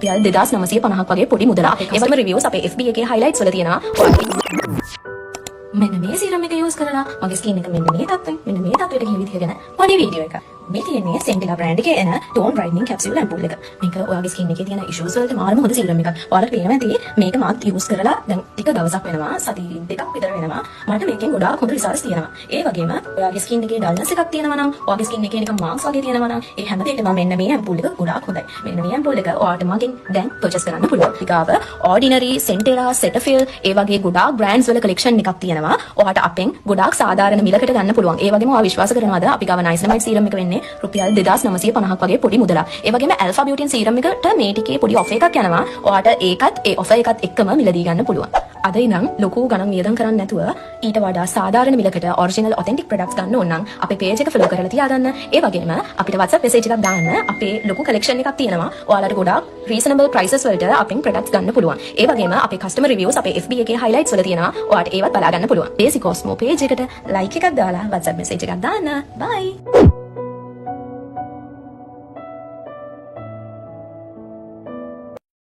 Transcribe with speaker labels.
Speaker 1: රුපියල් 2950ක් වගේ පොඩි මුදලක්. ඒ වගේම රිවිව්ස් අපේ FB එකේ highlights වල තියෙනවා. මෙන්න මේ සීරම් එක යූස් කරලා මගේ ස්කින් එක මෙන්න මේ තත්ත්වයට ගිය විදිහ ගැන පොඩි වීඩියෝ එකක්. මේ තියෙන්නේ Centella brand එකේ එන tone brightening capsule ampoule එක. මේක ඔයාගේ ස්කින් එකේ තියෙන issues වලට මාරම හොඳ සීරම් එකක්. ඔයාලට පේනවා ඇති මේක මාත් යූස් කරලා දැන් ටික දවසක් වෙනවා, සති දෙකක් විතර වෙනවා. මට මේකෙන් ගොඩාක් හොඳ results තියෙනවා. ඒ වගේම ඔයාගේ ස්කින් එකේ dullness එකක් තියෙනවා නම්, ඔයාගේ ස්කින් එකේ නිකන් marks වගේ තියෙනවා නම්, ඒ හැම දෙයකම මෙන්න මේ ampoule එක ගොඩාක් හොඳයි. මෙන්න මේ ampoule එක ඔයාලට මගෙන් දැන් purchase කරන්න පුළුවන්. ටිකාව ordinary, Centella, Cetaphil ඒ වගේ ගොඩාක් brands වල collection එකක් තියෙනවා. ඔයාලට අපෙන් ගොඩාක් සාධාරණ මිලකට ගන්න පුළුවන්. ඒ වගේම ඔයා විශ්වාස කරනවාද අපි ගාව niacinamide සීරම් එක වෙන්නේ රුපියල් 2950ක් වගේ පොඩි මුදලක්. ඒ වගේම alpha biotin සීරම් එකට මේ ටිකේ පොඩි offer එකක් යනවා. ඔයාට ඒකත් ඒ offer එකත් එක්කම මිලදී ගන්න පුළුවන්. අද ඉඳන් ලොකු ගණන් වියදම් කරන්නේ නැතුව ඊට වඩා සාධාරණ මිලකට original authentic products ගන්න ඕන නම් අපේ page එක follow කරලා තියාගන්න. ඒ වගේම අපිට WhatsApp message එකක් දාන්න. අපේ ලොකු collection එකක් තියෙනවා. ඔයාලට ගොඩාක් reasonable prices වලට අපෙන් products ගන්න පුළුවන්. ඒ වගේම අපේ customer reviews අපේ FB එකේ highlights වල තියෙනවා. ඔයාලට ඒවත් බලා ගන්න පුළුවන්. Basic Cosmo page එකට like එකක් දාලා WhatsApp message එකක් දාන්න. Bye.